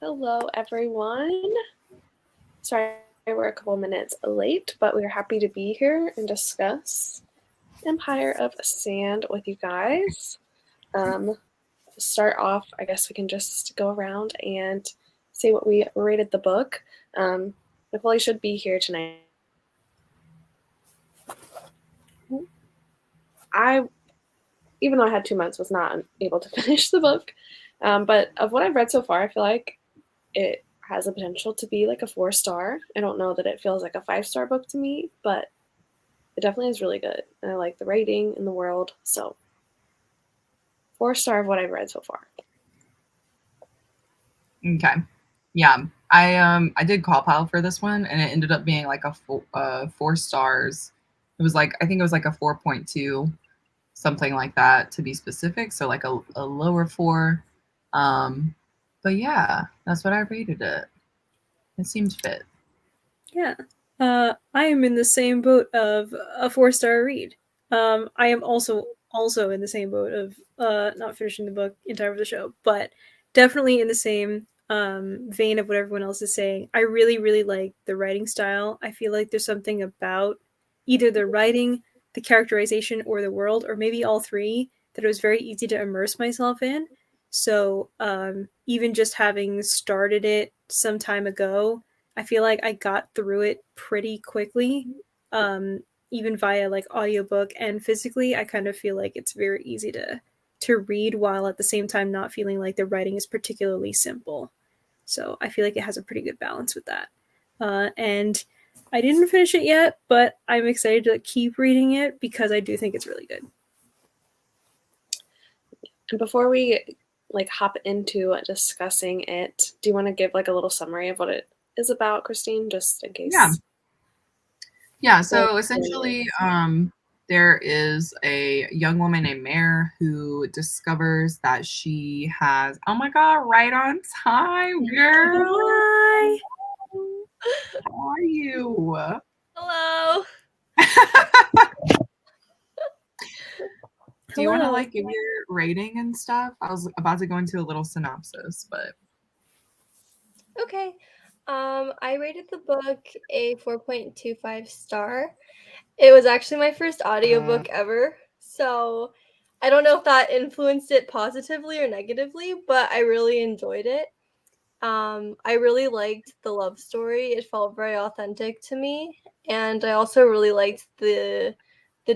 Hello, everyone. Sorry we're a couple minutes late, but we're happy to be here and discuss Empire of Sand with you guys. To start off, I guess we can just go around and say what we rated the book. Nicole should be here tonight. I, even though I had 2 months, was not able to finish the book. But of what I've read so far, I feel like it has the potential to be like a 4-star. I don't know that it feels like a 5-star book to me, but it definitely is really good. And I like the writing and the world. So 4-star of what I've read so far. Okay. Yeah. I did call pile for this one and it ended up being like a 4 stars. It was like I think it was like a 4.2, something like that to be specific. So like a lower 4. But yeah, that's what I rated it. It seemed fit. Yeah. I am in the same boat of a 4-star read. I am also in the same boat of not finishing the book entire of the show, but definitely in the same vein of what everyone else is saying. I really, really like the writing style. I feel like there's something about either the writing, the characterization, or the world, or maybe all three, that it was very easy to immerse myself in. So even just having started it some time ago, I feel like I got through it pretty quickly, even via like audiobook and physically. I kind of feel like it's very easy to read while at the same time not feeling like the writing is particularly simple. So I feel like it has a pretty good balance with that. And I didn't finish it yet, but I'm excited to keep reading it because I do think it's really good. And before we like hop into discussing it, do you want to give like a little summary of what it is about, Christine, just in case? Yeah. So essentially, there is a young woman named Mare who discovers that she has, oh my God, right on time, girl. Hi. How are you? Hello. Do you want to like give your rating and stuff? I was about to go into a little synopsis, but Okay. I rated the book a 4.25 star. It was actually my first audiobook ever, so I don't know if that influenced it positively or negatively, but I really enjoyed it. I really liked the love story. It felt very authentic to me, and I also really liked the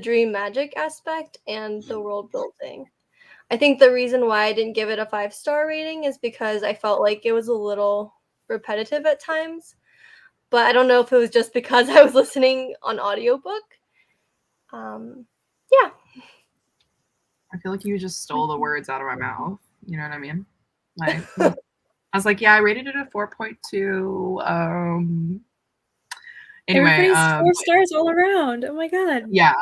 dream magic aspect and the world building. I think the reason why I didn't give it a 5-star rating is because I felt like it was a little repetitive at times. But I don't know if it was just because I was listening on audiobook. Yeah. I feel like you just stole the words out of my mouth. You know what I mean? Like I was like, yeah, I rated it a 4.2. Anyway, everybody's 4 stars all around. Oh my God. Yeah.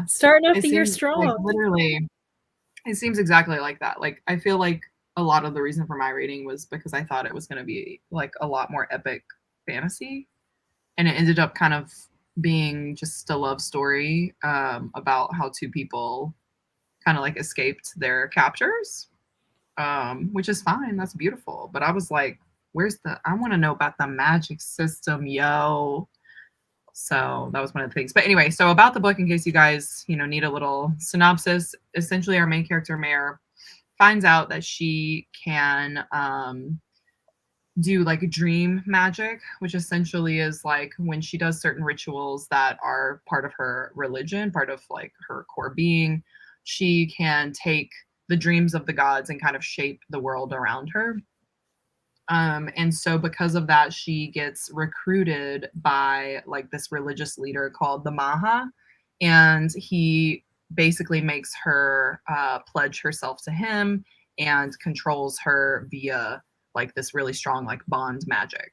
Starting off the year strong. Like literally, it seems exactly like that. Like I feel like a lot of the reason for my rating was because I thought it was going to be like a lot more epic fantasy, and it ended up kind of being just a love story about how two people kind of like escaped their captors, which is fine. That's beautiful. But I was like, I want to know about the magic system, yo. So that was one of the things. But anyway, so about the book, in case you guys, need a little synopsis, essentially our main character, Mare, finds out that she can do like dream magic, which essentially is like when she does certain rituals that are part of her religion, part of like her core being, she can take the dreams of the gods and kind of shape the world around her. And so because of that, she gets recruited by like this religious leader called the Maha, and he basically makes her pledge herself to him and controls her via like this really strong like bond magic.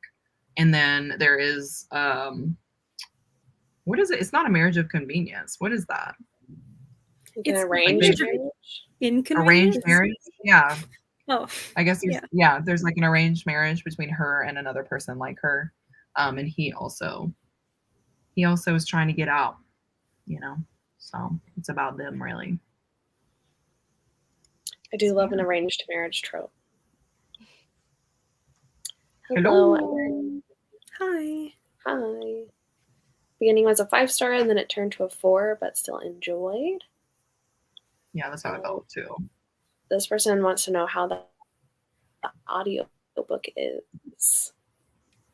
And then there is what is it? It's not a marriage of convenience. What is that? It's an arranged marriage. Arranged marriage? Yeah. Oh, I guess there's like an arranged marriage between her and another person like her. And he also is trying to get out, So it's about them really. I do love an arranged marriage trope. Hello. Hello. Hi. Hi. Beginning was a 5-star and then it turned to a 4, but still enjoyed. Yeah, that's how I felt too. This person wants to know how the audio book is.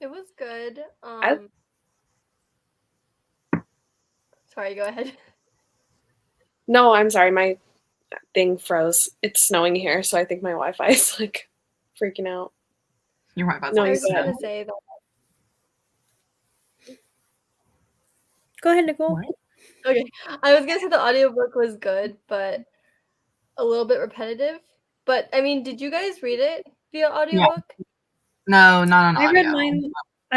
It was good. I- Sorry, go ahead. No, I'm sorry. My thing froze. It's snowing here, so I think my Wi-Fi is like freaking out. Your Wi-Fi's No, I like was just go gonna ahead. say that. Go ahead, Nicole. What? Okay, I was gonna say the audiobook was good, but a little bit repetitive. But I mean, did you guys read it via audiobook? No, not on I audio.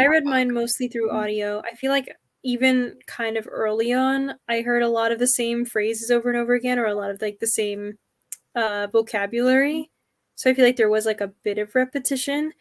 read mine mostly through audio. I feel like even kind of early on, I heard a lot of the same phrases over and over again, or a lot of like the same vocabulary. So I feel like there was like a bit of repetition.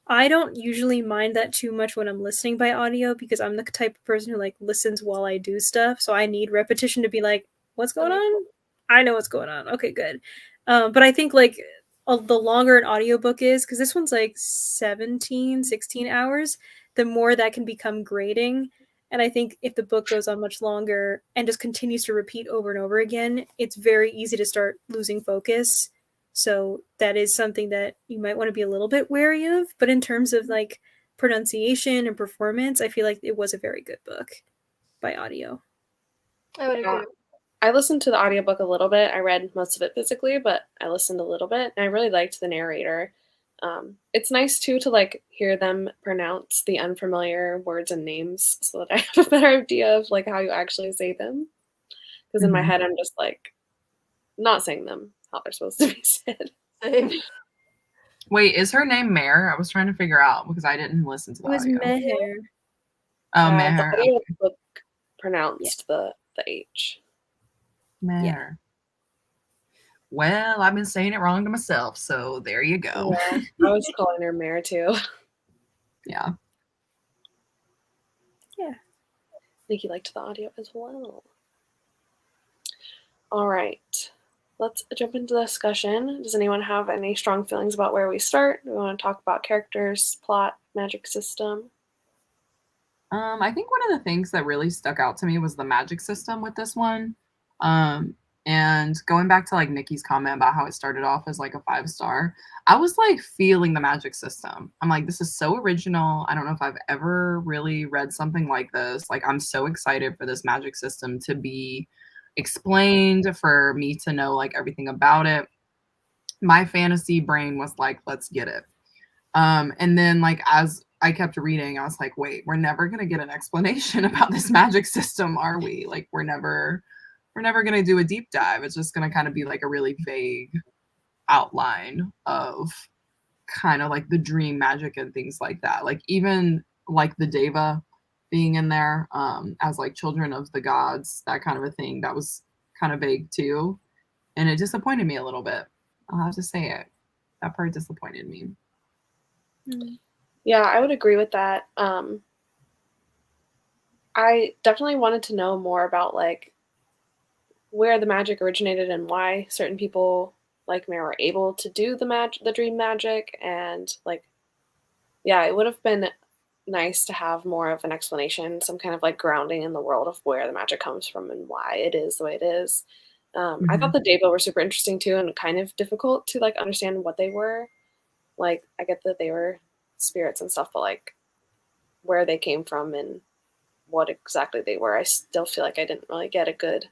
I don't usually mind that too much when I'm listening by audio because I'm the type of person who like listens while I do stuff. So I need repetition to be like, what's going on? I know what's going on. Okay, good. But I think like the longer an audiobook is, because this one's like 16 hours, the more that can become grating. And I think if the book goes on much longer and just continues to repeat over and over again, it's very easy to start losing focus. So that is something that you might want to be a little bit wary of. But in terms of like pronunciation and performance, I feel like it was a very good book by audio. I would agree. I listened to the audiobook a little bit. I read most of it physically, but I listened a little bit, and I really liked the narrator. It's nice too to like hear them pronounce the unfamiliar words and names so that I have a better idea of like how you actually say them. Because in my head, I'm just like not saying them how they're supposed to be said. Same. Wait, is her name Mare? I was trying to figure out because I didn't listen to It the was audio. Meher. Oh, The Mare. audiobook pronounced the H. Mare. Well, I've been saying it wrong to myself, so there you go. Yeah, I was calling her Mare too. Yeah. Yeah. I think you liked the audio as well. All right, let's jump into the discussion. Does anyone have any strong feelings about where we start? Do we want to talk about characters, plot, magic system? I think one of the things that really stuck out to me was the magic system with this one. And going back to like Nikki's comment about how it started off as like a 5-star, I was like feeling the magic system. I'm like, this is so original. I don't know if I've ever really read something like this. Like, I'm so excited for this magic system to be explained, for me to know like everything about it. My fantasy brain was like, let's get it. And then like as I kept reading, I was like, wait, we're never gonna get an explanation about this magic system, are we? Like we're never gonna do a deep dive. It's just gonna kind of be like a really vague outline of kind of like the dream magic and things like that. Like even like the Deva being in there as like children of the gods, that kind of a thing, that was kind of vague too. And it disappointed me a little bit. I'll have to say it. That part disappointed me. Yeah, I would agree with that. I definitely wanted to know more about like where the magic originated and why certain people like Mare were able to do the dream magic, and like yeah, it would have been nice to have more of an explanation, some kind of like grounding in the world of where the magic comes from and why it is the way it is. I thought the Deva were super interesting too, and kind of difficult to like understand what they were. Like I get that they were spirits and stuff, but like where they came from and what exactly they were, I still feel like I didn't really get a good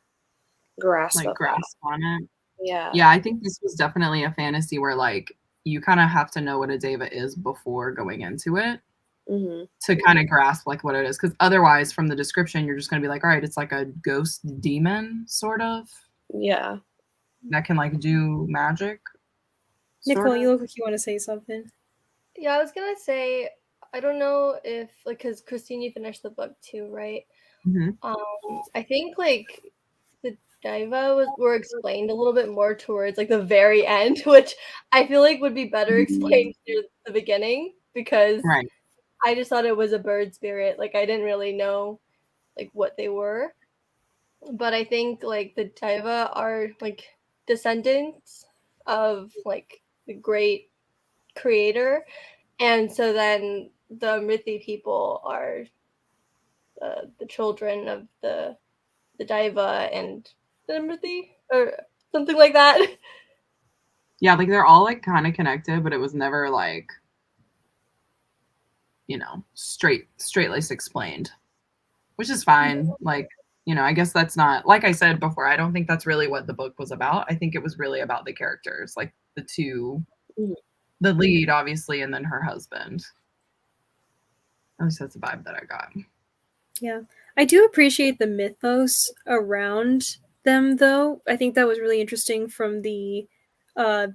grasp Like of grasp on it. that. Yeah, I think this was definitely a fantasy where like you kind of have to know what a Deva is before going into it to kind of grasp like what it is, because otherwise from the description you're just going to be like, all right, it's like a ghost demon sort of Yeah. that can like do magic. Nicole, you look like you want to say something. Yeah, I was gonna say, I don't know if like, because Christine, you finished the book too, right? I think like the Diva were explained a little bit more towards like the very end, which I feel like would be better explained near the beginning, because Right. I just thought it was a bird spirit. Like I didn't really know like what they were. But I think like the Diva are like descendants of like the great creator, And so then the Amrithi people are the children of the Daiva and the Amrithi, or something like that. Yeah, like they're all like kind of connected, but it was never like, you know, straight laced explained, which is fine. Like, you know, I guess that's not, like I said before, I don't think that's really what the book was about. I think it was really about the characters, like the two, the lead obviously, and then her husband. At least that's the vibe that I got. Yeah. I do appreciate the mythos around them, though. I think that was really interesting from the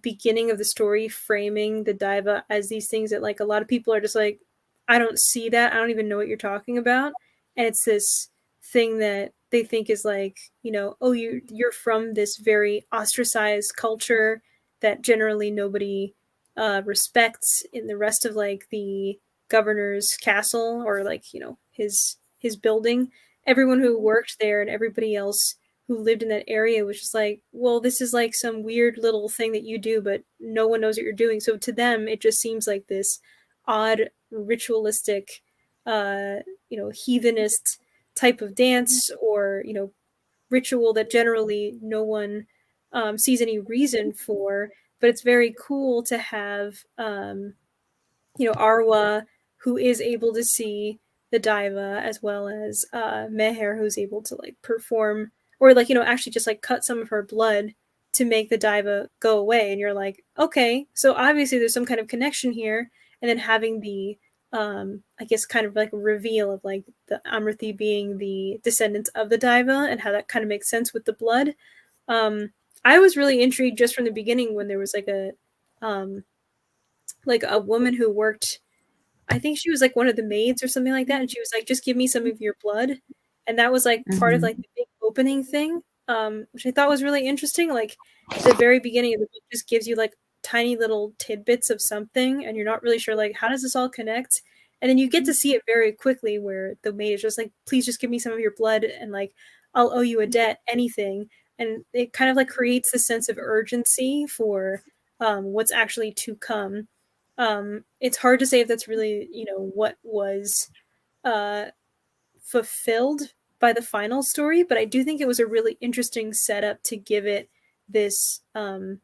beginning of the story, framing the Daiva as these things that, like, a lot of people are just like, I don't see that. I don't even know what you're talking about. And it's this thing that they think is like, you know, oh, you're from this very ostracized culture that generally nobody respects in the rest of, like, the governor's castle, or, like, you know, his building. Everyone who worked there and everybody else who lived in that area was just like, well, this is like some weird little thing that you do, but no one knows what you're doing. So to them, it just seems like this odd ritualistic, you know, heathenist type of dance, or, you know, ritual that generally no one sees any reason for. But it's very cool to have, you know, Arwa, who is able to see the Daiva, as well as Meher, who's able to, like, perform, or, like, you know, actually just, like, cut some of her blood to make the Daiva go away. And you're like, okay, so obviously there's some kind of connection here. And then having the, I guess, kind of like a reveal of, like, the Amrithi being the descendants of the Daiva, and how that kind of makes sense with the blood. I was really intrigued just from the beginning when there was like a woman who worked, I think she was like one of the maids or something like that, and she was like, "Just give me some of your blood," and that was like part of, like, the big opening thing, which I thought was really interesting. Like, the very beginning of the book just gives you like tiny little tidbits of something, and you're not really sure, like, how does this all connect? And then you get to see it very quickly, where the maid is just like, "Please just give me some of your blood, and, like, I'll owe you a debt, anything." And it kind of like creates this sense of urgency for what's actually to come. It's hard to say if that's really, you know, what was uh, fulfilled by the final story, but I do think it was a really interesting setup to give it this, you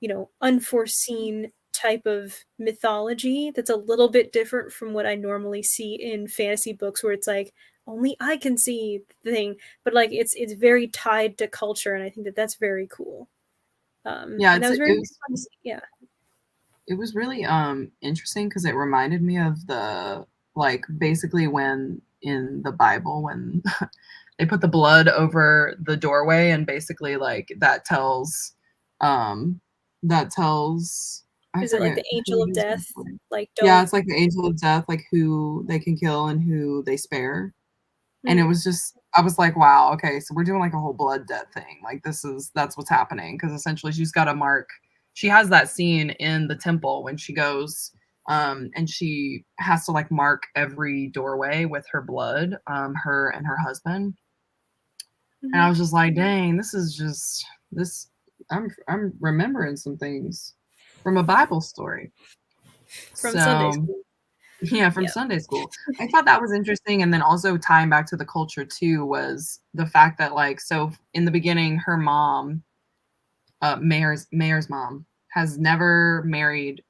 know, unforeseen type of mythology that's a little bit different from what I normally see in fantasy books, where it's like, only I can see the thing, but, like, it's very tied to culture, and I think that that's very cool. Yeah, And that was it very was fun to see. Yeah. it was really interesting because it reminded me of the, like, basically when in the Bible when they put the blood over the doorway, and basically like that tells I Is it like forget the angel who of used it death? for. Like, Yeah, don't. it's like the angel of death, like who they can kill and who they spare. And it Mm. was just, I was like, wow, okay, so we're doing like a whole blood debt thing. Like that's what's happening. Because essentially she's got to mark, she has that scene in the temple when she goes, and she has to like mark every doorway with her blood, her and her husband. And I was just like, dang, this is just this. I'm remembering some things from a Bible story. From Sunday So school. yeah, from Yeah. Sunday school. I thought that was interesting, and then also tying back to the culture too was the fact that, like, so in the beginning, her mom, Mayor's mom, has never married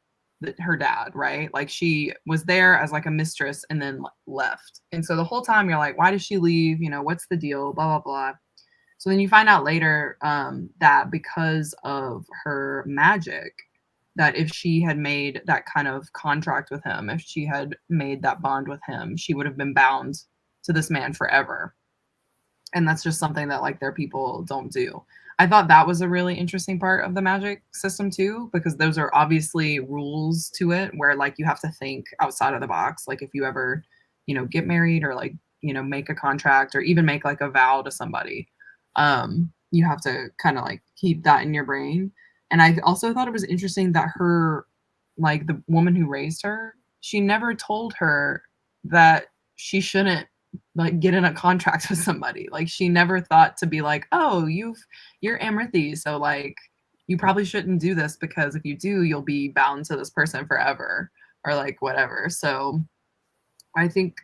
her dad, right? Like she was there as like a mistress and then left, and so the whole time you're like, why did she leave? You know, what's the deal? Blah blah blah. So then you find out later that because of her magic, that if she had made that kind of contract with him, if she had made that bond with him, she would have been bound to this man forever. And that's just something that like their people don't do. I thought that was a really interesting part of the magic system too, because those are obviously rules to it where like you have to think outside of the box. Like if you ever, you know, get married or like, you know, make a contract or even make like a vow to somebody, you have to kind of like keep that in your brain. And I also thought it was interesting that her, like the woman who raised her, she never told her that she shouldn't like get in a contract with somebody. Like she never thought to be like, oh, you're Amrithi, so like you probably shouldn't do this because if you do, you'll be bound to this person forever. or like whatever. So I think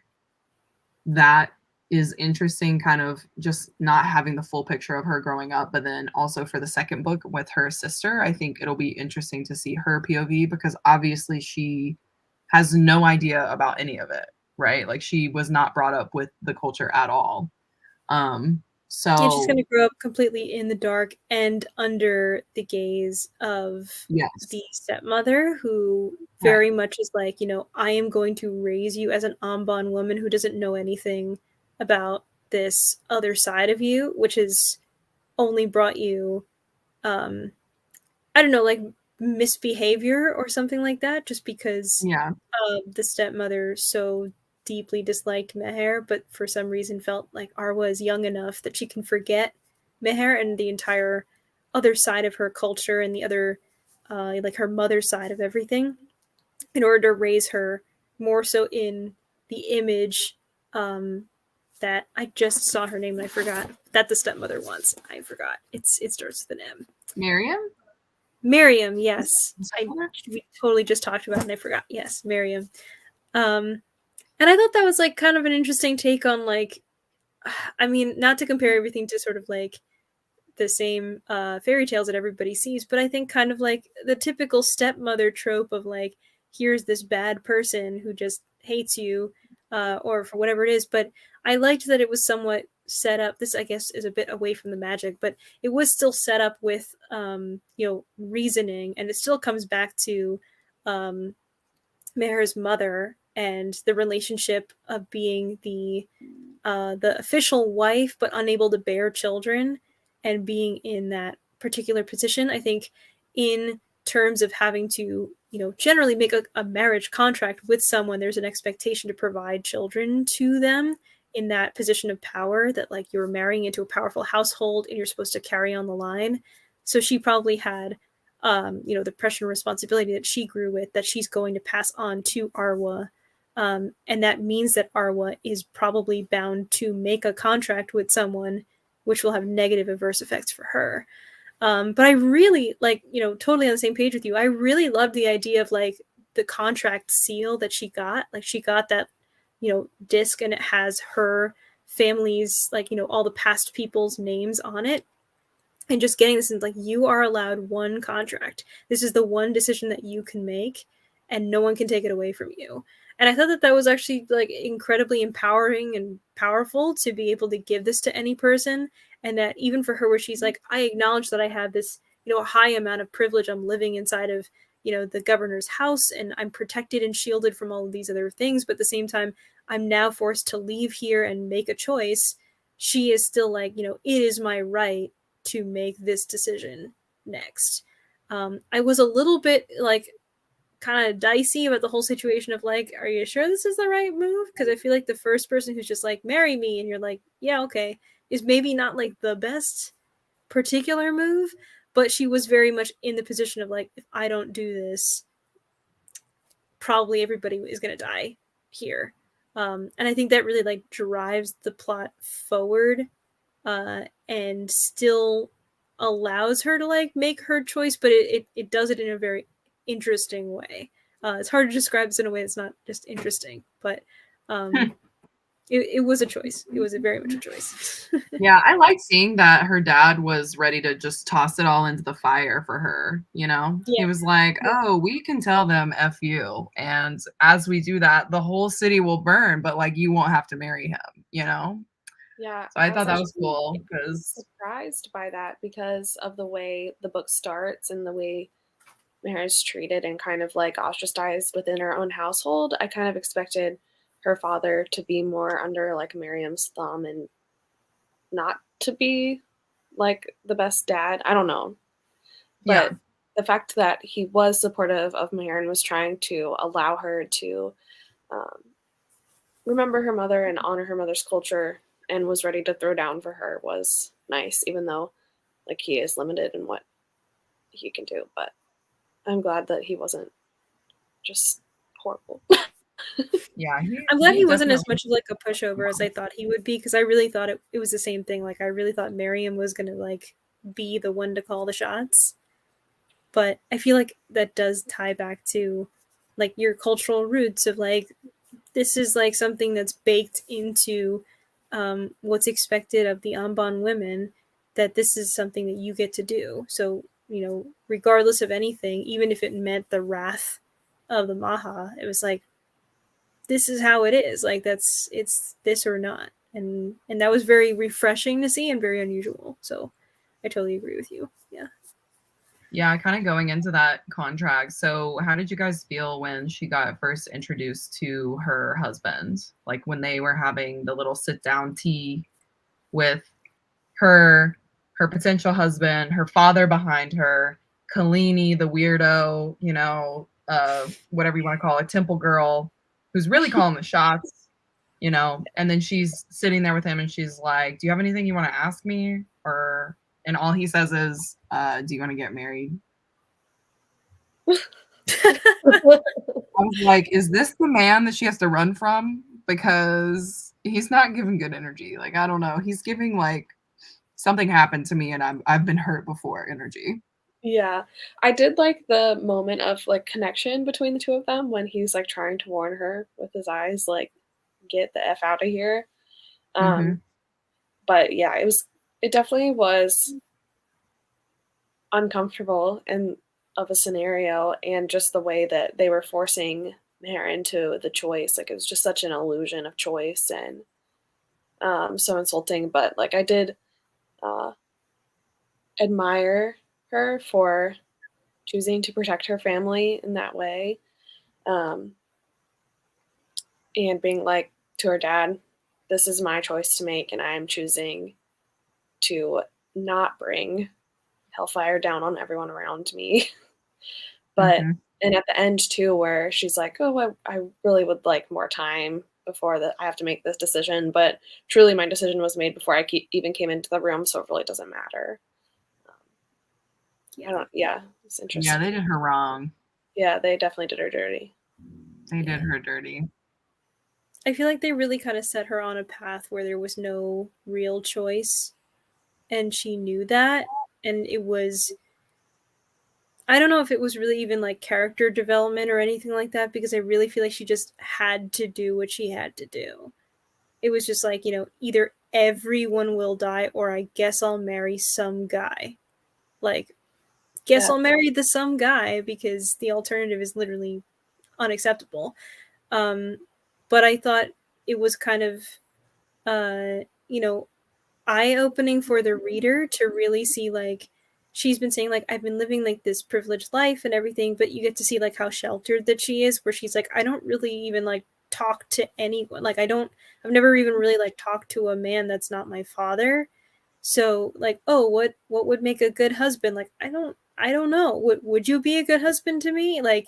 that is interesting, kind of just not having the full picture of her growing up. But then also for the second book with her sister, I think it'll be interesting to see her POV, because obviously she has no idea about any of it, right? Like she was not brought up with the culture at all. And she's going to grow up completely in the dark and under the gaze of the stepmother, who very much is like, you know, I am going to raise you as an Amban woman who doesn't know anything about this other side of you, which has only brought you, I don't know, like misbehavior or something like that, just because the stepmother so deeply disliked Meher, but for some reason felt like Arwa is young enough that she can forget Meher and the entire other side of her culture and the other, like her mother's side of everything, in order to raise her more so in the image that I just saw her name and I forgot that the stepmother wants. I forgot. It starts with an M. Miriam, yes. We totally just talked about it and I forgot. Yes, Miriam. And I thought that was like kind of an interesting take on like, I mean, not to compare everything to sort of like the same fairy tales that everybody sees, but I think kind of like the typical stepmother trope of like, here's this bad person who just hates you, or for whatever it is. But I liked that it was somewhat set up. This, I guess, is a bit away from the magic, but it was still set up with, you know, reasoning, and it still comes back to Meher's mother and the relationship of being the official wife but unable to bear children, and being in that particular position. I think in terms of having to, you know, generally make a marriage contract with someone, there's an expectation to provide children to them in that position of power, that like you're marrying into a powerful household and you're supposed to carry on the line. So she probably had you know, the pressure and responsibility that she grew with, that she's going to pass on to Arwa. And that means that Arwa is probably bound to make a contract with someone, which will have negative adverse effects for her. But I really, like, you know, totally on the same page with you. I really loved the idea of like the contract seal that she got. Like she got that, you know, disc, and it has her family's, like, you know, all the past people's names on it. And just getting this in, like, you are allowed one contract. This is the one decision that you can make, and no one can take it away from you. And I thought that that was actually like incredibly empowering and powerful to be able to give this to any person. And that even for her, where she's like, I acknowledge that I have this, you know, a high amount of privilege. I'm living inside of, you know, the governor's house, and I'm protected and shielded from all of these other things. But at the same time, I'm now forced to leave here and make a choice. She is still like, you know, it is my right to make this decision next. I was a little bit like kind of dicey about the whole situation of like, are you sure this is the right move? Because I feel like the first person who's just like, marry me, and you're like, yeah, okay, is maybe not like the best particular move, but she was very much in the position of like, if I don't do this, probably everybody is going to die here. And I think that really like drives the plot forward, and still allows her to like make her choice, but it does it in a very interesting way. It's hard to describe this in a way that's not just interesting, but it was a choice. It was very much a choice. Yeah, I like seeing that her dad was ready to just toss it all into the fire for her, you know? Yeah. He was like, oh, we can tell them F you. And as we do that, the whole city will burn, but like you won't have to marry him, you know? Yeah. So I thought that was cool, because surprised by that because of the way the book starts and the way Meher is treated and kind of like ostracized within her own household. I kind of expected her father to be more under like Miriam's thumb and not to be like the best dad. I don't know. But the fact that he was supportive of Meher and was trying to allow her to remember her mother and honor her mother's culture and was ready to throw down for her was nice, even though like he is limited in what he can do. But I'm glad that he wasn't just horrible. Yeah, I'm glad he wasn't as much of like a pushover as I thought he would be, because I really thought it was the same thing. Like I really thought Miriam was gonna like be the one to call the shots. But I feel like that does tie back to like your cultural roots of like this is like something that's baked into what's expected of the Amban women, that this is something that you get to do. So, you know, regardless of anything, even if it meant the wrath of the Maha, it was like, this is how it is. Like it's this or not. And that was very refreshing to see and very unusual. So I totally agree with you. Yeah. Yeah, kind of going into that contract. So, how did you guys feel when she got first introduced to her husband? Like when they were having the little sit down tea with her potential husband, her father behind her, Kalini, the weirdo, you know, whatever you want to call it, temple girl, who's really calling the shots, you know, and then she's sitting there with him and she's like, "Do you have anything you want to ask me?" Or and all he says is, "Do you want to get married?" I was like, is this the man that she has to run from? Because he's not giving good energy. Like, I don't know. He's giving like something happened to me and I've been hurt before energy. Yeah. I did like the moment of, like, connection between the two of them when he's, like, trying to warn her with his eyes, like, "Get the F out of here." Mm-hmm. But yeah, it definitely was uncomfortable and of a scenario, and just the way that they were forcing her into the choice. Like, it was just such an illusion of choice and so insulting. But like, I did uh, admire her for choosing to protect her family in that way, um, and being like to her dad, "This is my choice to make, and I am choosing to not bring hellfire down on everyone around me." But Mm-hmm. and at the end too, where she's like, "Oh, I really would like more time before that I have to make this decision." But truly, my decision was made before I even came into the room, so it really doesn't matter. I don't. Yeah, it's Yeah, interesting. they did her wrong. Yeah, they definitely did her dirty. They did Yeah. her dirty. I feel like they really kind of set her on a path where there was no real choice. And she knew that. And it was, I don't know if it was really even like character development or anything like that, because I really feel like she just had to do what she had to do. It was just like, you know, either everyone will die or I guess I'll marry some guy. Like, guess Yeah. I'll marry the some guy because the alternative is literally unacceptable. Um, but I thought it was kind of, you know, eye opening for the reader to really see like she's been saying like I've been living like this privileged life and everything, but you get to see like how sheltered that she is, where she's like, I don't really even like talk to anyone. Like I've never even really like talked to a man that's not my father. So like, oh, what would make a good husband? Like I don't know. Would you be a good husband to me? Like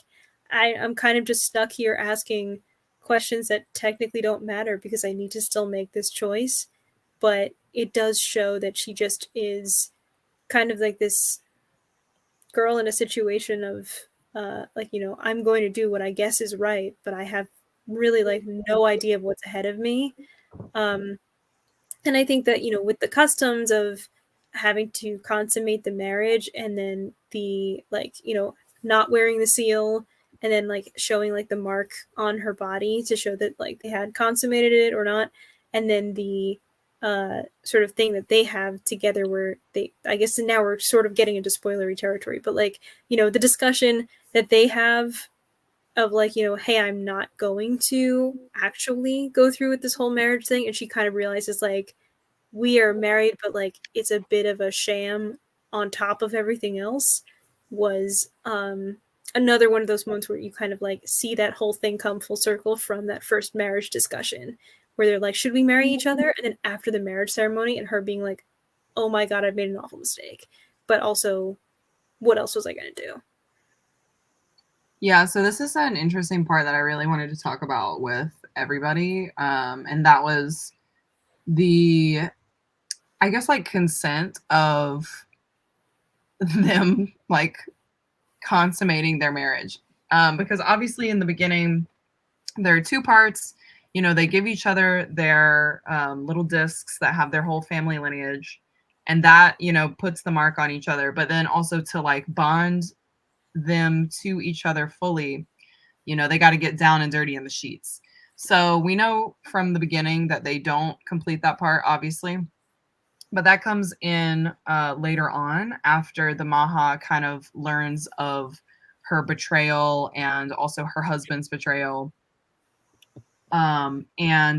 I'm kind of just stuck here asking questions that technically don't matter because I need to still make this choice. But it does show that she just is kind of like this girl in a situation of like, you know, I'm going to do what I guess is right, but I have really like no idea of what's ahead of me. Um, and I think that, you know, with the customs of having to consummate the marriage and then the, like, you know, not wearing the seal and then like showing like the mark on her body to show that like they had consummated it or not. And then the sort of thing that they have together where they, I guess now we're sort of getting into spoilery territory, but like, you know, the discussion that they have of like, you know, hey, I'm not going to actually go through with this whole marriage thing. And she kind of realizes like, we are married, but like it's a bit of a sham on top of everything else, was another one of those moments where you kind of like see that whole thing come full circle from that first marriage discussion where they're like, should we marry each other? And then after the marriage ceremony and her being like, oh my God, I've made an awful mistake. But also, what else was I going to do? Yeah, so this is an interesting part that I really wanted to talk about with everybody. And that was the, I guess, like consent of them like consummating their marriage. Because obviously in the beginning, there are two parts. You know, they give each other their little discs that have their whole family lineage. And that, you know, puts the mark on each other. But then also to like bond them to each other fully, You know, they got to get down and dirty in the sheets. So we know from the beginning that they don't complete that part, obviously. But that comes in later on after the Maha kind of learns of her betrayal and also her husband's betrayal. And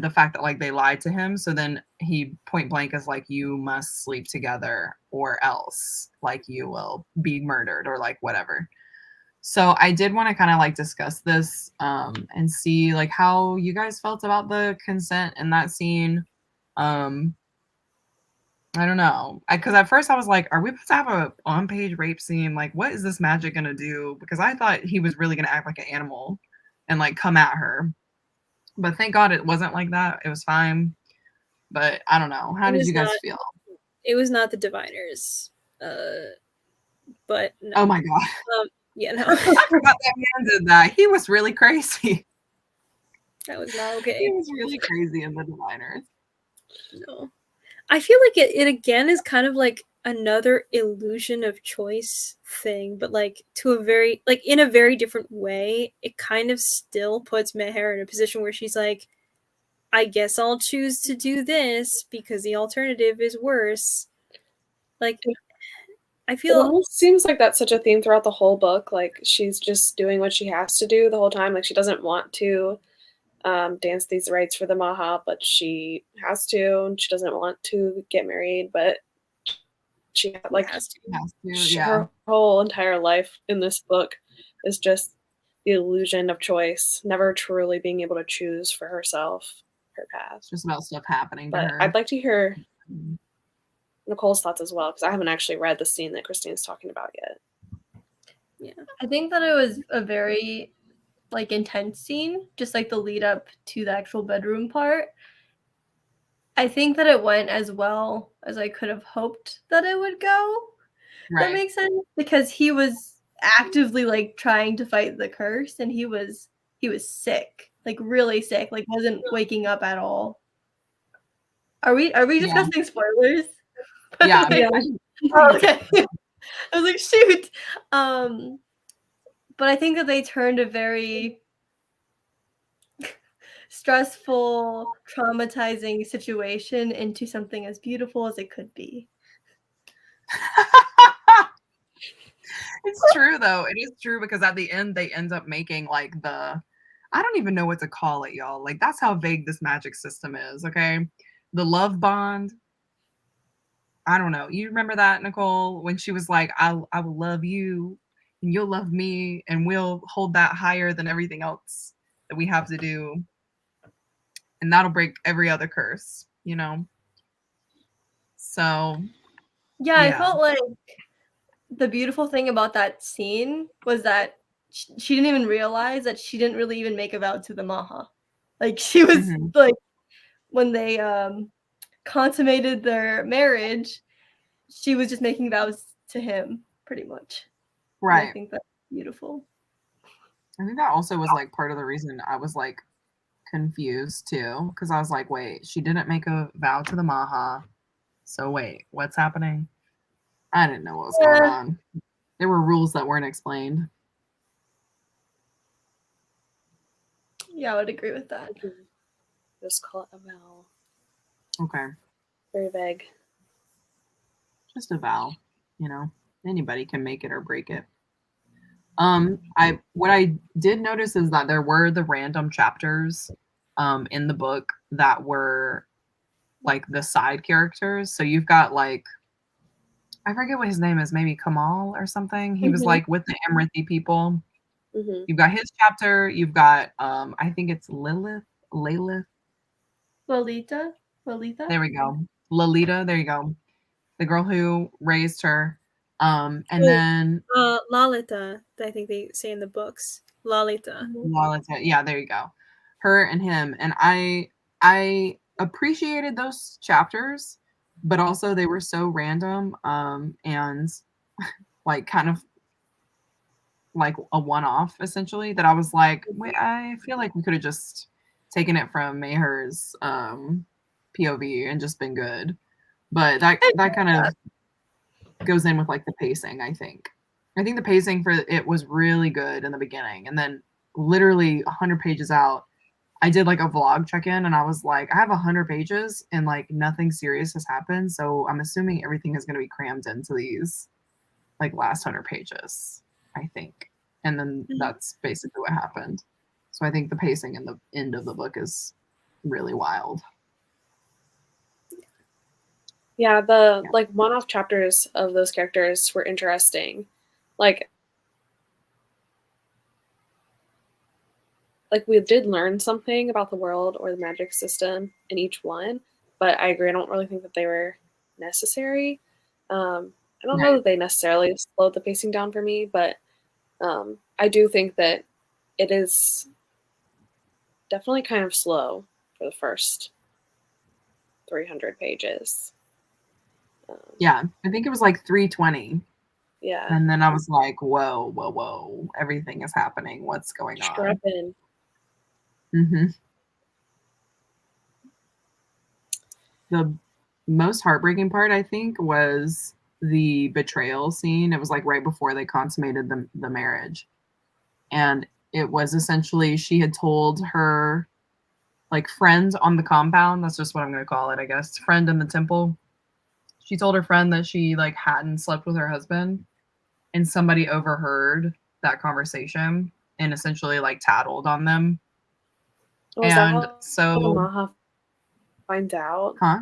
the fact that like they lied to him. So then he point blank is like, you must sleep together or else like you will be murdered or like whatever. So I did want to kind of like discuss this and see like how you guys felt about the consent in that scene. I don't know. Because at first I was like, are we supposed to have a on-page rape scene? Like, what is this magic going to do? Because I thought he was really going to act like an animal and like come at her. But thank God it wasn't like that. It was fine. But I don't know. How did you guys feel? It was not the diviners. But no. Oh my God. Yeah, no. I forgot that man did that. He was really crazy. That was not okay. He was really crazy in the diviners. No. I feel like it again is kind of like another illusion of choice thing, but like to a very like in a very different way. It kind of still puts Meher in a position where she's like, I guess I'll choose to do this because the alternative is worse. Like I feel it almost seems like that's such a theme throughout the whole book. Like she's just doing what she has to do the whole time. Like she doesn't want to dance these rites for the Maha, but she has to, and she doesn't want to get married, but she like has to. Yeah. Her whole entire life in this book is just the illusion of choice, never truly being able to choose for herself her path. Just about stuff happening but to her. I'd like to hear Nicole's thoughts as well, because I haven't actually read the scene that Christine's talking about yet. Yeah, I think that it was a very like intense scene, just like the lead up to the actual bedroom part. I think that it went as well as I could have hoped that it would go. Right. That makes sense, because he was actively like trying to fight the curse, and he was sick, like really sick, like wasn't waking up at all. Are we discussing spoilers? Yeah. Oh, okay. I was like, shoot. But I think that they turned a very stressful, traumatizing situation into something as beautiful as it could be. It's true though. It is true because at the end they end up making like I don't even know what to call it, y'all. Like that's how vague this magic system is, okay? The love bond. I don't know. You remember that, Nicole, when she was like, I will love you and you'll love me and we'll hold that higher than everything else that we have to do. And that'll break every other curse, you know? So yeah, I felt like the beautiful thing about that scene was that she didn't even realize that she didn't really even make a vow to the Maha. Like she was like, when they consummated their marriage, she was just making vows to him pretty much. Right. And I think that's beautiful. I think that also was like part of the reason I was like confused too, because I was like, wait, she didn't make a vow to the Maha. So wait, what's happening? I didn't know what was going on. There were rules that weren't explained. Yeah, I would agree with that. Just call it a vow. Okay. Very vague. Just a vow, you know. Anybody can make it or break it. What I did notice is that there were the random chapters in the book that were like the side characters. So you've got like, I forget what his name is, maybe Kamal or something. He was like with the Emrithi people. You've got his chapter. You've got I think it's Lolita. There we go. Lolita. There you go. The girl who raised her. And then Lalita, I think they say in the books. Lalita. Yeah, there you go. Her and him. And I appreciated those chapters, but also they were so random and like kind of like a one-off essentially that I was like, wait, I feel like we could have just taken it from Meher's POV and just been good. But that kind of goes in with like the pacing, I think the pacing for it was really good in the beginning, and then literally 100 pages out. I did like a vlog check-in and I was like, I have 100 pages and like nothing serious has happened. So I'm assuming everything is going to be crammed into these like last 100 pages, I think. And then that's basically what happened. So I think the pacing in the end of the book is really wild. Yeah, the like one-off chapters of those characters were interesting. Like we did learn something about the world or the magic system in each one, but I agree, I don't really think that they were necessary. I don't know that they necessarily slowed the pacing down for me, but I do think that it is definitely kind of slow for the first 300 pages. Yeah, I think it was like 320. Yeah. And then I was like, whoa, everything is happening. What's going on? Strap in. Mm-hmm. The most heartbreaking part, I think, was the betrayal scene. It was like right before they consummated the marriage. And it was essentially she had told her like friend on the compound, that's just what I'm going to call it, I guess, friend in the temple. She told her friend that she like hadn't slept with her husband, and somebody overheard that conversation and essentially like tattled on them. Was and that so Maha finds out? Huh?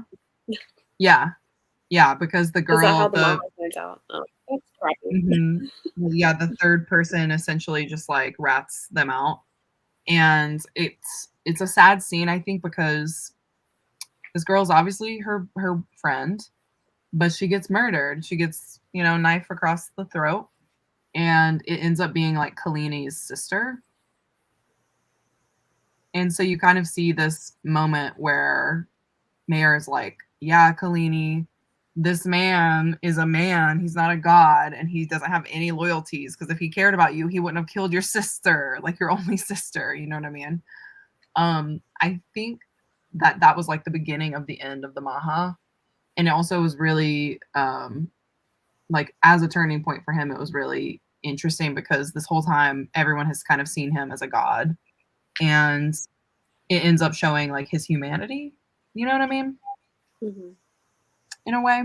Yeah, because the girl, Is that how the Maha finds out? Oh, that's crappy. Mm-hmm. Well, yeah, the third person essentially just like rats them out, and it's a sad scene, I think, because this girl's obviously her friend, but she gets murdered. She gets, knife across the throat, and it ends up being like Kalini's sister. And so you kind of see this moment where Mayor is like, yeah, Kalini, this man is a man. He's not a god, and he doesn't have any loyalties, because if he cared about you, he wouldn't have killed your sister, like your only sister. You know what I mean? I think that was like the beginning of the end of the Maha. And it also was really, like as a turning point for him, it was really interesting because this whole time everyone has kind of seen him as a god, and it ends up showing like his humanity. You know what I mean? Mm-hmm. In a way.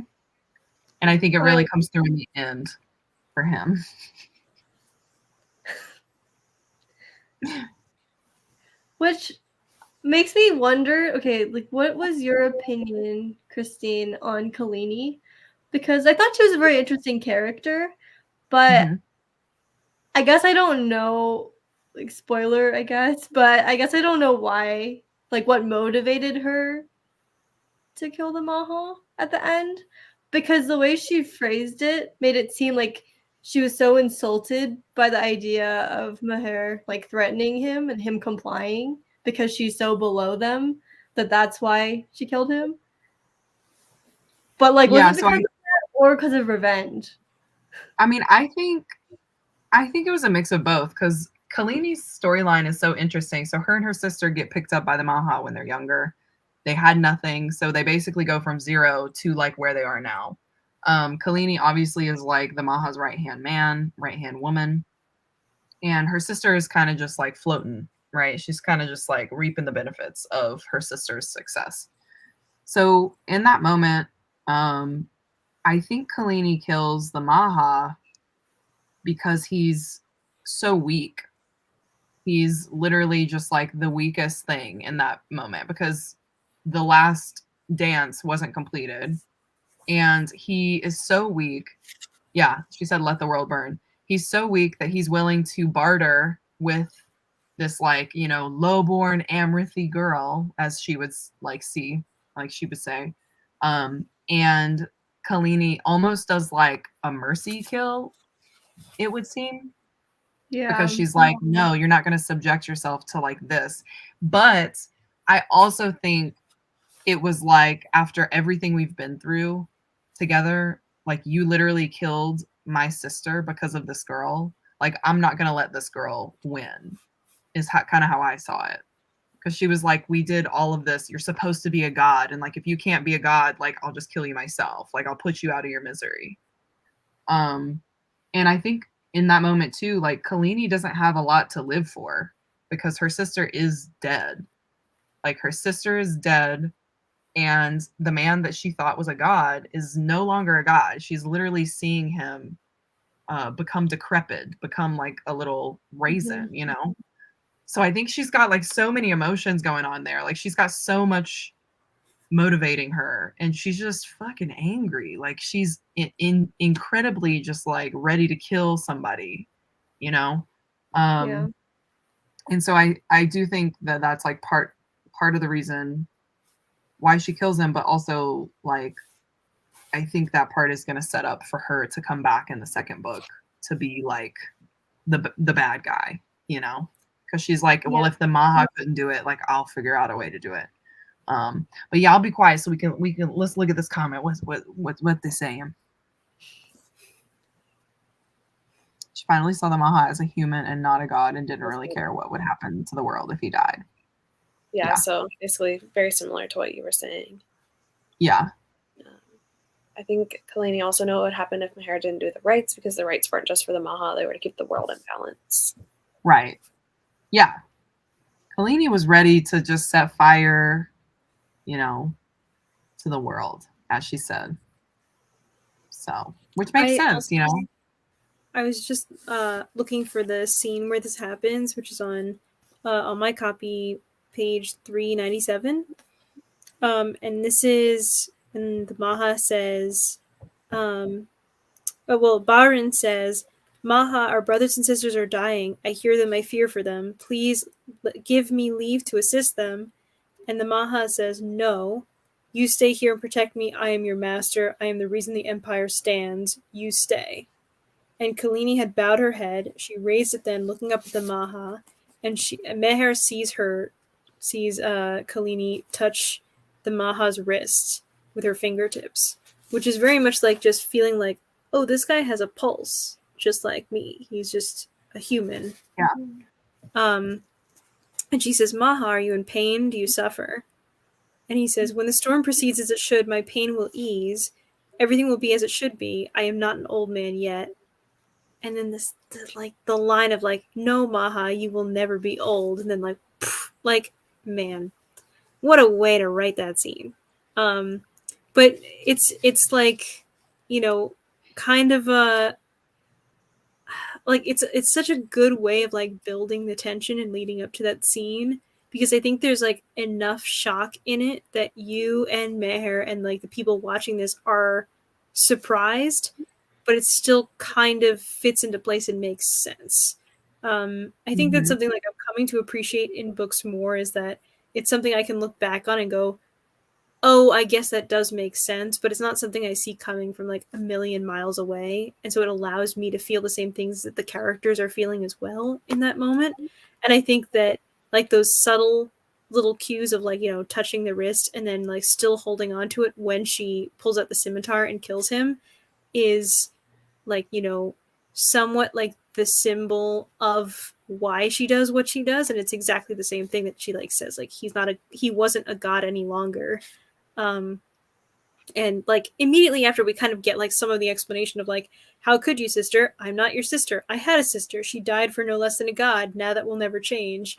And I think it really comes through in the end for him. Which makes me wonder, okay, like what was your opinion, Christine, on Kalini? Because I thought she was a very interesting character, but I guess I don't know, like spoiler, I guess, but I guess I don't know why, like what motivated her to kill the Maha at the end, because the way she phrased it made it seem like she was so insulted by the idea of Maher like threatening him and him complying because she's so below them that's why she killed him. But like, was it because of that or because of revenge? I mean, I think it was a mix of both, because Kalini's storyline is so interesting. So her and her sister get picked up by the Maha when they're younger. They had nothing, so they basically go from zero to like where they are now. Kalini obviously is like the Maha's right-hand man, right-hand woman. And her sister is kind of just like floating, right? She's kind of just like reaping the benefits of her sister's success. So in that moment, I think Kalini kills the Maha because he's so weak. He's literally just like the weakest thing in that moment, because the last dance wasn't completed. And he is so weak. Yeah, she said, let the world burn. He's so weak that he's willing to barter with this like, lowborn Amrithy girl, as she would like see, like she would say. And Kalini almost does like a mercy kill, it would seem. Yeah. Because she's like, no, you're not going to subject yourself to like this. But I also think it was like, after everything we've been through together, like you literally killed my sister because of this girl. Like, I'm not going to let this girl win, is kind of how I saw it. Because she was like, we did all of this. You're supposed to be a god. And like, if you can't be a god, like, I'll just kill you myself. Like, I'll put you out of your misery. And I think in that moment too, like Kalini doesn't have a lot to live for. because her sister is dead. Like, her sister is dead, and the man that she thought was a god is no longer a god. She's literally seeing him become decrepit, become like a little raisin, you know? So I think she's got like so many emotions going on there. Like, she's got so much motivating her, and she's just fucking angry. Like, she's incredibly just like ready to kill somebody, you know? Yeah. And so I do think that that's like part of the reason why she kills him, but also like I think that part is going to set up for her to come back in the second book to be like the bad guy, you know, because she's like, well, if the Maha couldn't do it, like I'll figure out a way to do it. But yeah, I'll be quiet so we can let's look at this comment. What they saying? She finally saw the Maha as a human and not a god, and didn't really care what would happen to the world if he died. Yeah. So basically, very similar to what you were saying. Yeah. I think Kalani also knew what would happen if Mahara didn't do the rites, because the rites weren't just for the Maha; they were to keep the world in balance. Right. Yeah. Kalani was ready to just set fire, you know, to the world, as she said. So, which makes sense, you know. I was just looking for the scene where this happens, which is on my copy, page 397. And this is when the Maha says, Barin says, Maha, our brothers and sisters are dying. I hear them, I fear for them. Please give me leave to assist them. And the Maha says, no. You stay here and protect me. I am your master. I am the reason the empire stands. You stay. And Kalini had bowed her head. She raised it then, looking up at the Maha, and Meher sees Kalini touch the Maha's wrist with her fingertips, which is very much like just feeling like, oh, this guy has a pulse, just like me. He's just a human. Yeah. And she says, Maha, are you in pain? Do you suffer? And he says, when the storm proceeds as it should, my pain will ease. Everything will be as it should be. I am not an old man yet. And then the line of like, no, Maha, you will never be old. And then like, man, what a way to write that scene. But it's like, you know, kind of a, like it's such a good way of like building the tension and leading up to that scene, because I think there's like enough shock in it that you and Meher and like the people watching this are surprised, but it still kind of fits into place and makes sense. I think that's something like I'm coming to appreciate in books more, is that it's something I can look back on and go, oh, I guess that does make sense, but it's not something I see coming from like a million miles away. And so it allows me to feel the same things that the characters are feeling as well in that moment. And I think that like those subtle little cues of like, you know, touching the wrist and then like still holding on to it when she pulls out the scimitar and kills him is like, you know, somewhat like the symbol of why she does what she does. And it's exactly the same thing that she like says, like, he wasn't a god any longer. And like immediately after we kind of get like some of the explanation of like, how could you, sister? I'm not your sister. I had a sister. She died for no less than a god. Now that will never change.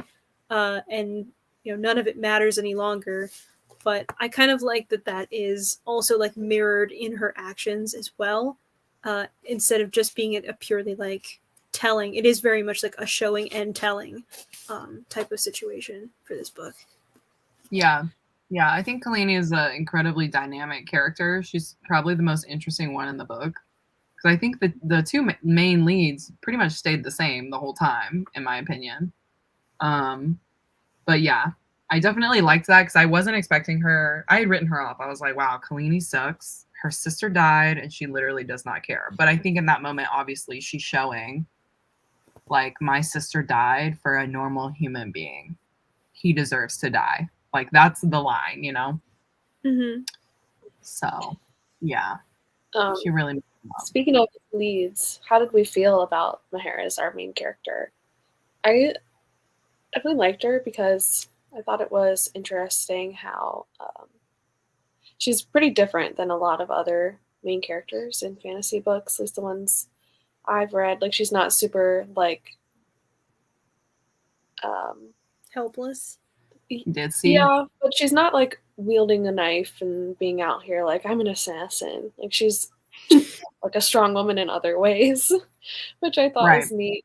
And you know, none of it matters any longer. But I kind of like that is also like mirrored in her actions as well. Instead of just being a purely like telling, it is very much like a showing and telling type of situation for this book. Yeah. Yeah, I think Kalani is an incredibly dynamic character. She's probably the most interesting one in the book. Because I think the two main leads pretty much stayed the same the whole time, in my opinion. But yeah, I definitely liked that because I wasn't expecting her. I had written her off. I was like, wow, Kalani sucks. Her sister died and she literally does not care. But I think in that moment, obviously, she's showing, like, my sister died for a normal human being. He deserves to die. Like, that's the line, you know? Mm-hmm. So, yeah. She really made them up. Speaking of leads, how did we feel about Mahara as our main character? I definitely liked her because I thought it was interesting how she's pretty different than a lot of other main characters in fantasy books, at least the ones I've read. Like, she's not super, like, Helpless. Did see? Yeah, but she's not like wielding a knife and being out here like I'm an assassin. Like she's like a strong woman in other ways, which I thought was neat.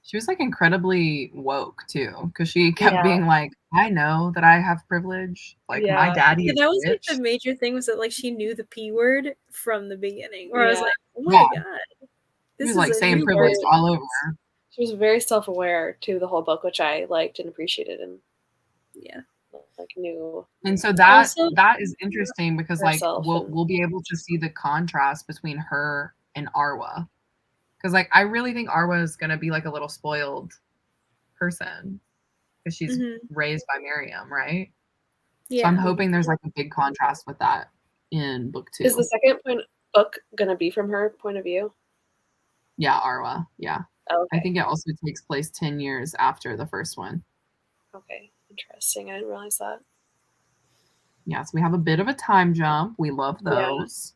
She was like incredibly woke too, because she kept Yeah. being like, I know that I have privilege. Like my daddy Yeah, is that was like rich. the major thing, was that like she knew the P word from the beginning. Where I was Yeah. like, oh my god, She this was is like a saying new privilege word. all over. She was very self-aware to the whole book, which I liked and appreciated, and Yeah, like knew. And so that Also- that is interesting because like herself and- we'll be able to see the contrast between her and Arwa. Because like I really think Arwa is gonna be like a little spoiled person because she's raised by Miriam, right? Yeah. So I'm hoping there's like a big contrast with that in book 2. Is the second book gonna be from her point of view? Yeah, Arwa. Yeah. Oh, okay. I think it also takes place 10 years after the first one. Okay, interesting. I didn't realize that. Yeah, so we have a bit of a time jump. We love those.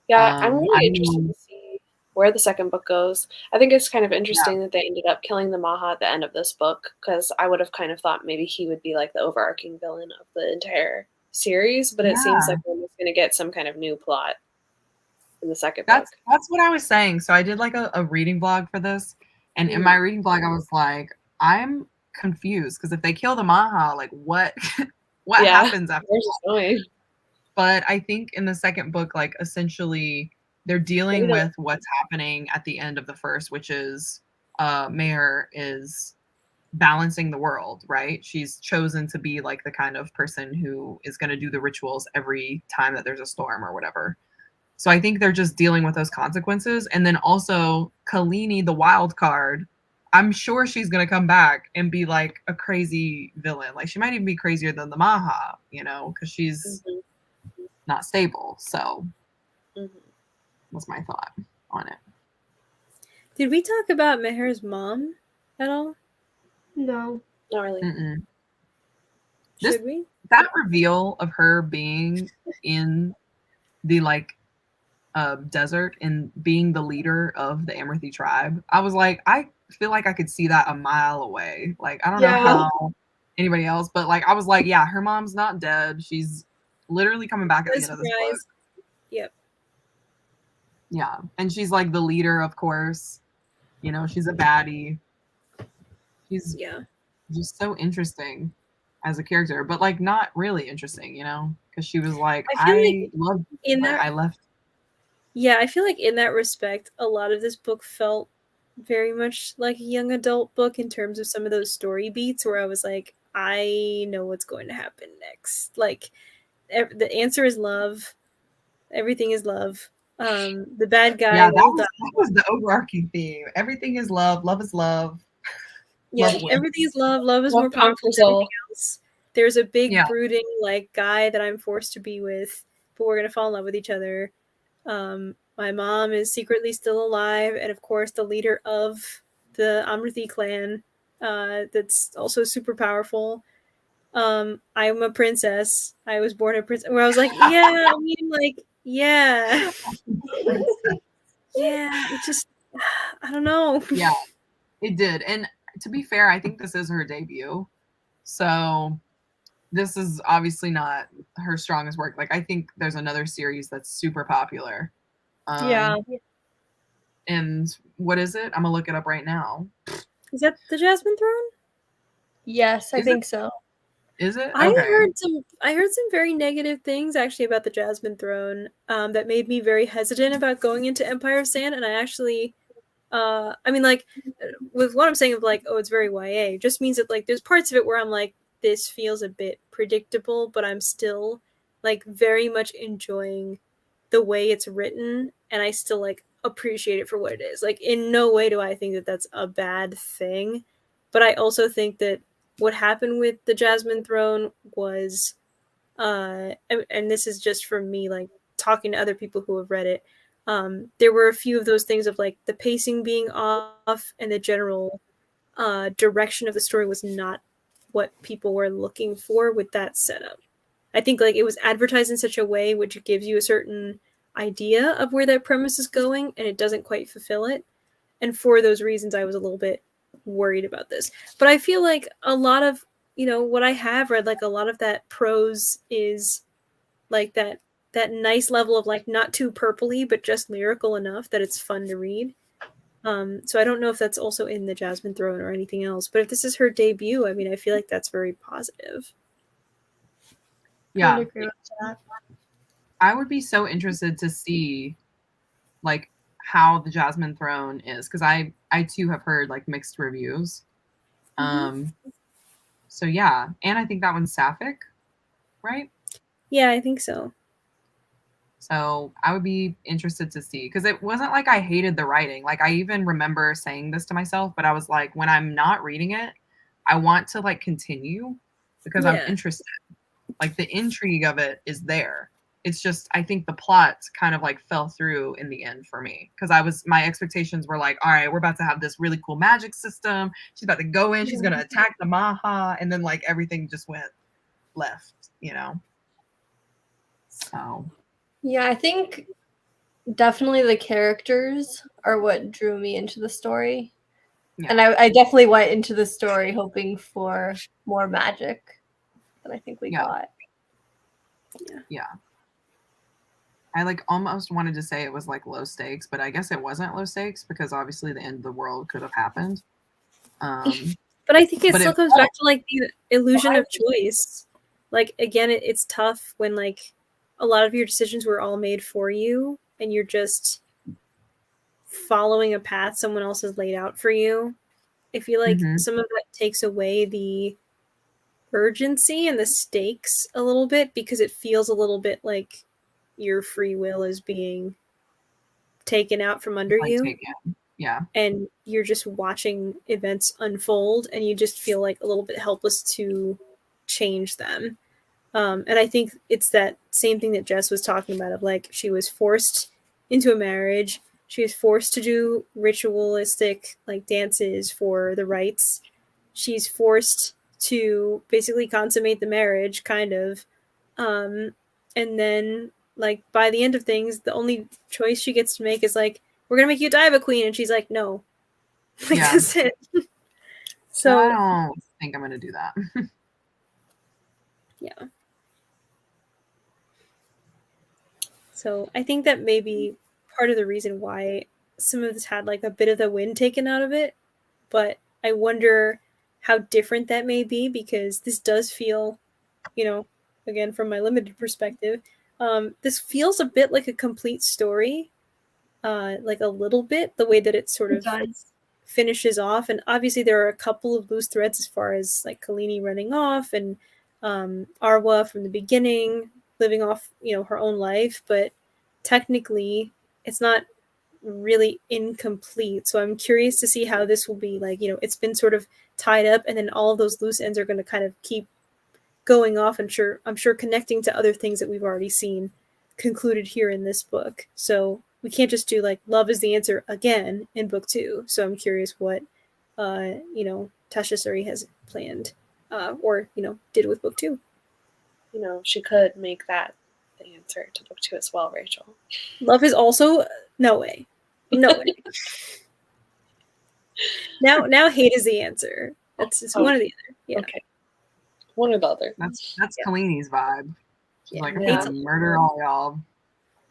Yeah, I'm really interested to see where the second book goes. I think it's kind of interesting that they ended up killing the Maha at the end of this book, because I would have kind of thought maybe he would be like the overarching villain of the entire series, but it seems like we're just going to get some kind of new plot in the second book. That's what I was saying. So I did like a reading vlog for this, and in my reading vlog I was like, I'm confused because if they kill the Maha, like what happens after that? But I think in the second book, like essentially they're dealing with what's happening at the end of the first, which is Mayor is balancing the world, right? She's chosen to be like the kind of person who is going to do the rituals every time that there's a storm or whatever. So I think they're just dealing with those consequences. And then also Kalini, the wild card, I'm sure she's going to come back and be like a crazy villain. Like she might even be crazier than the Maha, you know, because she's not stable. So that's my thought on it. Did we talk about Meher's mom at all? No. Not really. Should we? That reveal of her being in the like desert and being the leader of the Amrithi tribe, I was like, I feel like I could see that a mile away. Like I don't know how anybody else, but like I was like, yeah, her mom's not dead. She's literally coming back at the end of this book. Yep. Yeah, and she's like the leader, of course. You know, she's a baddie. She's just so interesting as a character, but like not really interesting, you know, because she was like, I loved you, but I left. Yeah, I feel like in that respect, a lot of this book felt very much like a young adult book in terms of some of those story beats where I was like, I know what's going to happen next. Like, the answer is love. Everything is love. The bad guy. Yeah, that was the overarching theme. Everything is love. Love is love. Yeah, everything is love. Love is more powerful than anything else. There's a big brooding like guy that I'm forced to be with, but we're gonna fall in love with each other. My mom is secretly still alive, and of course the leader of the Amrithi clan, that's also super powerful. I'm a princess. I was born a princess. Where I was like, yeah, I mean, like, yeah. Yeah, it just, I don't know. Yeah, it did. And to be fair, I think this is her debut. So this is obviously not her strongest work. Like, I think there's another series that's super popular. And what is it? I'm gonna look it up right now. Is that the Jasmine Throne? Yes, I think so. Is it? I heard some very negative things actually about the Jasmine Throne, that made me very hesitant about going into Empire of Sand, and I actually I mean, like, with what I'm saying of like, oh, it's very YA, just means that like there's parts of it where I'm like, this feels a bit predictable, but I'm still like very much enjoying the way it's written, and I still like appreciate it for what it is. Like, in no way do I think that that's a bad thing, but I also think that what happened with the Jasmine Throne was, and this is just from me like talking to other people who have read it, there were a few of those things of like the pacing being off and the general direction of the story was not what people were looking for with that setup. I think like it was advertised in such a way which gives you a certain idea of where that premise is going, and it doesn't quite fulfill it. And for those reasons, I was a little bit worried about this. But I feel like a lot of, what I have read, like a lot of that prose is like that nice level of like not too purpley, but just lyrical enough that it's fun to read. So I don't know if that's also in the Jasmine Throne or anything else, but if this is her debut, I mean, I feel like that's very positive. Yeah. I would agree with that. I would be so interested to see like how the Jasmine Throne is, because I too have heard like mixed reviews. So yeah, and I think that one's sapphic, right? Yeah, I think so. So I would be interested to see, because it wasn't like I hated the writing. Like I even remember saying this to myself, but I was like, when I'm not reading it, I want to like continue because I'm interested. Like the intrigue of it is there. It's just, I think the plot kind of like fell through in the end for me, because my expectations were like, all right, we're about to have this really cool magic system. She's about to go in, she's going to attack the Maha, and then like everything just went left, So. Yeah, I think definitely the characters are what drew me into the story. Yeah. And I definitely went into the story hoping for more magic than I think we got. Yeah. I like almost wanted to say it was like low stakes, but I guess it wasn't low stakes because obviously the end of the world could have happened. But I think it still comes back to like the illusion of choice. Like again, it's tough when like a lot of your decisions were all made for you and you're just following a path someone else has laid out for you. I feel like some of that takes away the urgency and the stakes a little bit, because it feels a little bit like your free will is being taken out from under you. Yeah. And you're just watching events unfold and you just feel like a little bit helpless to change them. And I think it's that same thing that Jess was talking about, of like she was forced into a marriage. She was forced to do ritualistic like dances for the rites. She's forced to basically consummate the marriage, kind of. And then like by the end of things, the only choice she gets to make is like, we're gonna make you Diva Queen, and she's like, no. Like that's it. So I don't think I'm gonna do that. Yeah. So I think that maybe part of the reason why some of this had like a bit of the wind taken out of it, but I wonder how different that may be, because this does feel, again, from my limited perspective, this feels a bit like a complete story, like a little bit, the way that it sort of finishes off. And obviously there are a couple of loose threads as far as like Kalini running off and Arwa from the beginning living off, her own life, but technically it's not really incomplete. So I'm curious to see how this will be like, it's been sort of tied up, and then all of those loose ends are going to kind of keep going off, and I'm sure connecting to other things that we've already seen concluded here in this book. So we can't just do like love is the answer again in book 2. So I'm curious what Tasha Suri has planned or did with book 2. She could make that the answer to book 2 as well, Rachel. Love is also no way. Now hate is the answer. It's one or the other. Yeah. Okay. One or the other. That's Kalini's vibe. She's like, Yeah. murder all y'all.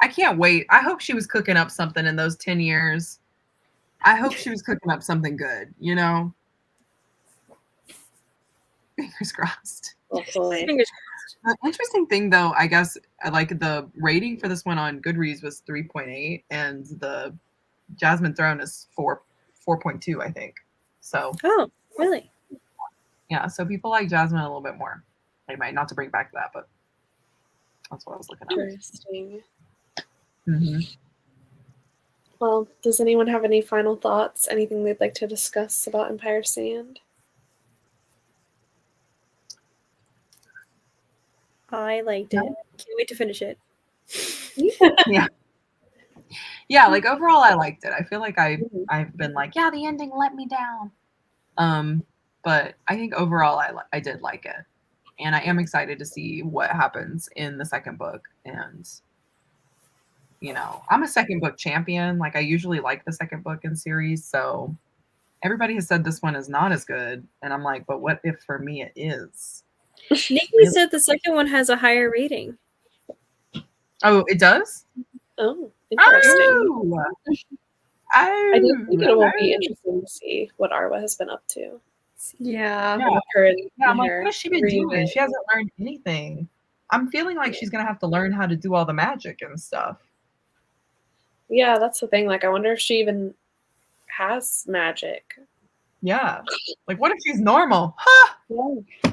I can't wait. I hope she was cooking up something in those 10 years. I hope she was cooking up something good, Fingers crossed. Hopefully. Fingers crossed. The interesting thing, though, I guess, like the rating for this one on Goodreads was 3.8, and the Jasmine Throne is 4.2, I think. So. Oh, really? Yeah, so people like Jasmine a little bit more. Anyway, not to bring back that, but that's what I was looking at. Interesting. Mm-hmm. Well, does anyone have any final thoughts? Anything they'd like to discuss about Empire Sand? I liked it. Can't wait to finish it. Yeah, like overall I liked it. I feel like I've been like, yeah, the ending let me down. But I think overall I did like it. And I am excited to see what happens in the second book. And I'm a second book champion. Like I usually like the second book in series, so everybody has said this one is not as good, and I'm like, but what if for me it is? Nikki Really? said the second one has a higher rating. Oh, it does? Oh, interesting. Oh, I do think it will be oh. interesting to see what Arwa has been up to. Yeah. Yeah. Her and Yeah, I'm like, her what has she been doing? reunite. She hasn't learned anything. I'm feeling like she's gonna have to learn how to do all the magic and stuff. Yeah, that's the thing. Like, I wonder if she even has magic. Yeah. Like, what if she's normal? Huh? Yeah.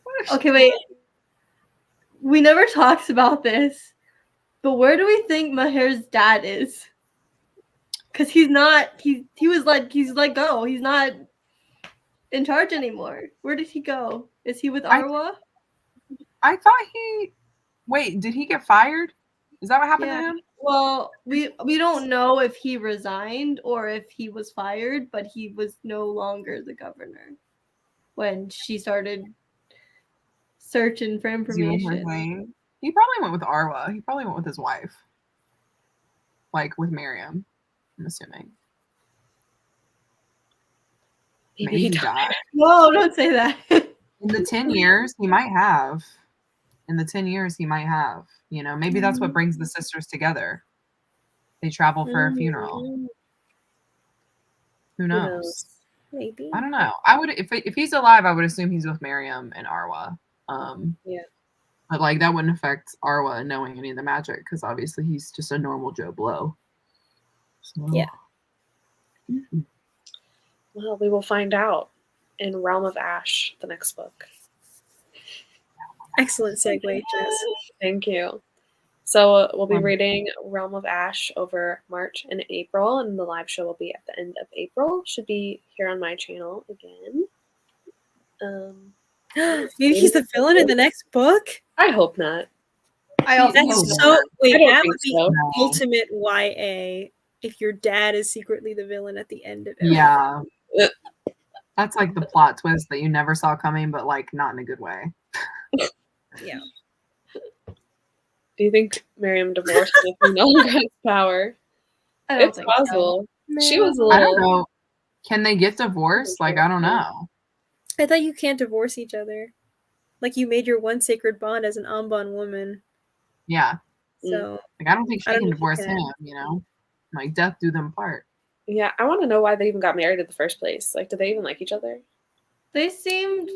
What if Okay, wait. We never talked about this, but where do we think Maher's dad is? Because he's not. He's let go. He's not in charge anymore. Where did he go? Is he with Arwa? I thought he. Wait, did he get fired? Is that what happened to Yeah. him? Well, we don't know if he resigned or if he was fired, but he was no longer the governor when she started searching for Doing her information. thing. He probably went with Arwa. He probably went with his wife. Like with Miriam, I'm assuming. Maybe he died. No, don't say that. In the 10 years, he might have. In the 10 years, he might have. You know, maybe that's what brings the sisters together. They travel for a funeral. Mhm. Who knows? Maybe. I don't know. I would if he's alive, I would assume he's with Miriam and Arwa. Yeah. But like that wouldn't affect Arwa knowing any of the magic because obviously he's just a normal Joe Blow. So, Yeah. Well, we will find out in Realm of Ash, the next book. Excellent segue, Jess. Thank you. So we'll be reading Realm of Ash over March and April, and the live show will be at the end of April. Should be here on my channel again. Maybe he's the villain in the next book? I hope not. I also That's hope so. not. Wait, I don't that think would be so. No. ultimate YA if your dad is secretly the villain at the end of everything. Yeah. That's like the plot twist that you never saw coming, but like not in a good way. Yeah. Do you think Miriam divorced if he no longer has power? I don't It's think so. possible. She was a I don't little. know. Can they get divorced? Like I don't know. I thought you can't divorce each other. Like you made your one sacred bond as an Amban woman. Yeah. So Like I don't think she I don't can know if you divorce can. him, you know? Like death do them part. Yeah, I want to know why they even got married in the first place. Like, did they even like each other? They seemed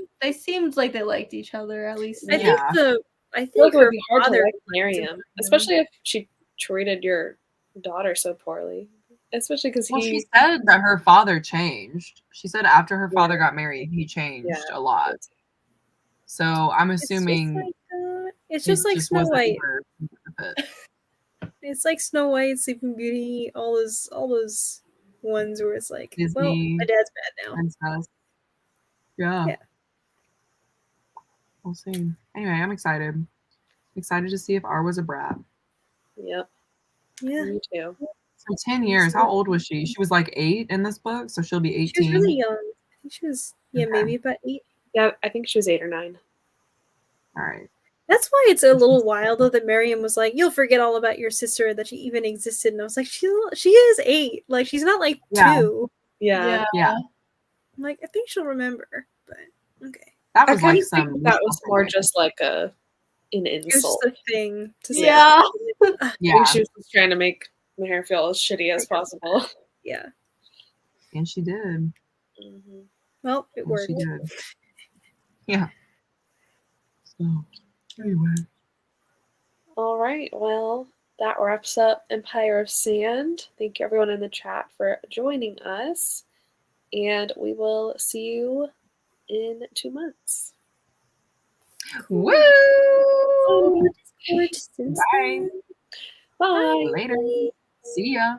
like they liked each other at least. I think Yeah. I I feel like think it would her be hard to father like Miriam, especially if she treated your daughter so poorly. Especially because Well, she said that her father changed. She said after her father Yeah. got married, he changed Yeah. a lot. So I'm assuming it's he just like Snow wasn't White. ever with it. It's like Snow White, Sleeping Beauty, all those ones where it's like, well, Disney my dad's bad now. princess. Yeah. Yeah. We'll see. Anyway, I'm excited. Excited to see if R was a brat. Yep. Yeah. Me too. So 10 years. How old was she? She was like 8 in this book, so she'll be 18. She was really young. I think she was maybe about 8. Yeah, I think she was 8 or 9. All right. That's why it's a little wild though that Miriam was like, "You'll forget all about your sister that she even existed," and I was like, "She is 8. Like she's not like 2." Yeah. Yeah. I'm like, I think she'll remember, but okay. That I was kind like of think some. that was more just like an It was insult. just a thing to say. Yeah. I Yeah. think she was just trying to make Meher feel as shitty as possible. Yeah. And she did. Mm-hmm. Well, it And worked. she did. Yeah. So anyway. All right. Well, that wraps up Empire of Sand. Thank you everyone in the chat for joining us. And we will see you in 2 months. Woo! Bye. Bye. Later. See ya.